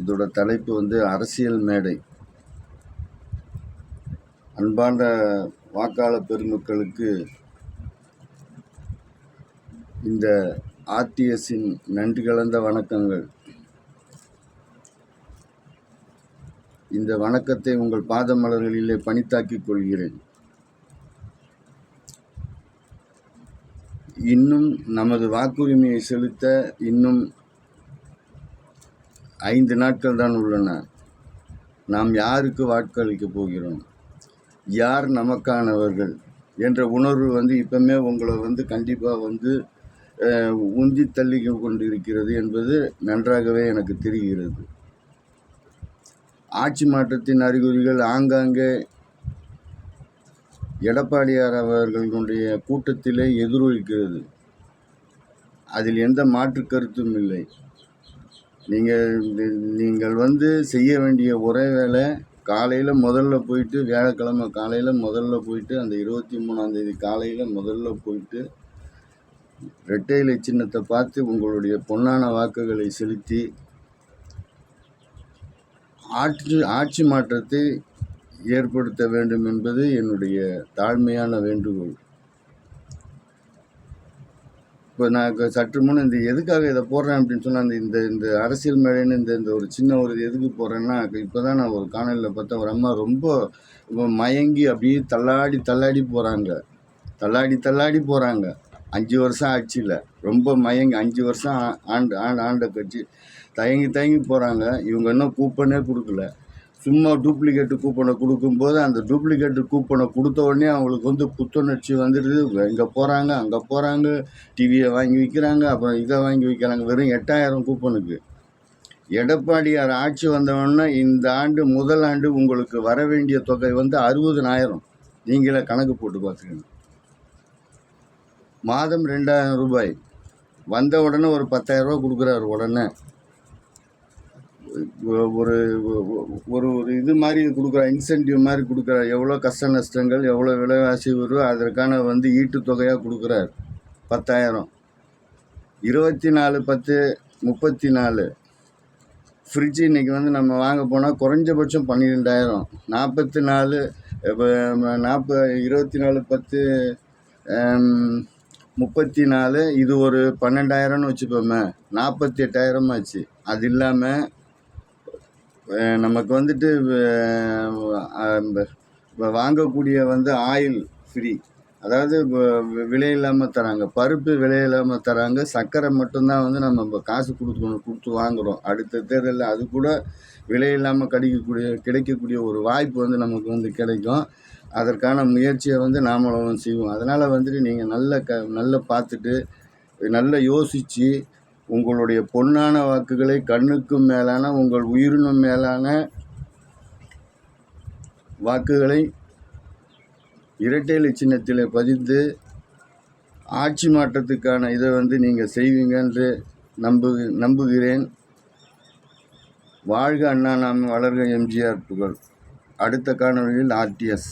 இதோட தலைப்பு வந்து அரசியல் மேடை. அன்பார்ந்த வாக்காளர் பெருமக்களுக்கு இந்த ஆர்டிஎஸ்ஸின் நன்றி கலந்த வணக்கங்கள். இந்த வணக்கத்தை உங்கள் பாத மலர்களிலே பணித்தாக்கிக் கொள்கிறேன். இன்னும் நமது வாக்குரிமையை செலுத்த இன்னும் 5 நாட்கள் தான் உள்ளன. நாம் யாருக்கு வாக்களிக்கப் போகிறோம், யார் நமக்கானவர்கள் என்ற உணர்வு இப்போமே உங்களை கண்டிப்பாக உந்தி தள்ளி கொண்டிருக்கிறது என்பது நன்றாகவே எனக்கு தெரிகிறது. ஆட்சி மாற்றத்தின் அறிகுறிகள் ஆங்காங்கே எடப்பாடியார் அவர்களுடைய கூட்டத்திலே எதிரொலிக்கிறது. அதில் எந்த மாற்று கருத்தும் இல்லை. நீங்கள் செய்ய வேண்டிய ஒரே வேலை, காலையில் முதல்ல போயிட்டு, வியாழக்கிழமை காலையில் முதல்ல போயிட்டு, அந்த 23ஆம் தேதி காலையில் முதல்ல போயிட்டு இரட்டை இலை சின்னத்தை பார்த்து உங்களுடைய பொன்னான வாக்குகளை செலுத்தி ஆட்சி மாற்றத்தை ஏற்படுத்த வேண்டும் என்பது என்னுடைய தாழ்மையான வேண்டுகோள். இப்போ நான் சற்று முன் எதுக்காக இதை போடுறேன் அப்படின்னு சொன்னால், இந்த அரசியல் மேடைன்னு இந்த ஒரு சின்ன எதுக்கு போடுறேன்னா, இப்போ தான் நான் ஒரு காணொலியில் பார்த்தேன். ஒரு அம்மா ரொம்ப மயங்கி அப்படியே தள்ளாடி போகிறாங்க. 5 வருஷம் ஆட்சியில் ரொம்ப மயங்கி 5 வருஷம் ஆண்ட கட்சி தயங்கி போகிறாங்க. இவங்க இன்னும் கூப்பனே கொடுக்கல. சும்மா டூப்ளிகேட்டு கூப்பனை கொடுக்கும்போது, அந்த டூப்ளிகேட்டு கூப்பனை கொடுத்த உடனே அவங்களுக்கு புத்துணர்ச்சி வந்துடுது. இங்கே போகிறாங்க, அங்கே போகிறாங்க, டிவியை வாங்கி விற்கிறாங்க, அப்புறம் இதை வாங்கி விற்கிறாங்க. வெறும் 8000 கூப்பனுக்கு. எடப்பாடியார் ஆட்சி வந்தவொடனே இந்த ஆண்டு முதல் ஆண்டு உங்களுக்கு வர வேண்டிய தொகை 60,000. நீங்களே கணக்கு போட்டு பார்த்துக்கணும். மாதம் 2000 ரூபாய். வந்த உடனே ஒரு 10,000 ரூபா கொடுக்குறாரு. உடனே ஒரு ஒரு இது மாதிரி கொடுக்குறார், இன்சென்டிவ் மாதிரி கொடுக்குறார். எவ்வளோ கஷ்ட நஷ்டங்கள், எவ்வளோ விலைவாசி உயர்வு, அதற்கான ஈட்டு தொகையாக கொடுக்குறார். 10,000. 24/10/34 ஃப்ரிட்ஜு இன்றைக்கி நம்ம வாங்க போனால் குறைஞ்சபட்சம் 12,000. 44 24/10/34 இது ஒரு 12,000ன்னு வச்சுப்போமே, 48,000 ஆச்சு. அது இல்லாமல் நமக்கு வாங்கக்கூடிய ஆயில் ஃப்ரீ, அதாவது விலை இல்லாமல் தராங்க. பருப்பு விலை இல்லாமல் தராங்க. சர்க்கரை மட்டும்தான் நம்ம காசு கொடுத்து வாங்குகிறோம். அடுத்த தேர்தலில் அது கூட விலை இல்லாமல் கிடைக்கக்கூடிய ஒரு வாய்ப்பு நமக்கு கிடைக்கும். அதற்கான முயற்சியை நாமளும் செய்வோம். அதனால் நீங்கள் நல்ல பார்த்துட்டு நல்ல யோசித்து உங்களுடைய பொன்னான வாக்குகளை, கண்ணுக்கும் மேலான உங்கள் உயிரினும் மேலான வாக்குகளை இரட்டை இலை சின்னத்திலே பதிந்து ஆட்சி மாற்றத்துக்கான இதை நீங்கள் செய்வீங்க என்று நம்புகிறேன். வாழ்க அண்ணா, நாம் வளர்க எம்ஜிஆர் புகழ். அடுத்த காணொலியில் ஆர்டிஎஸ்.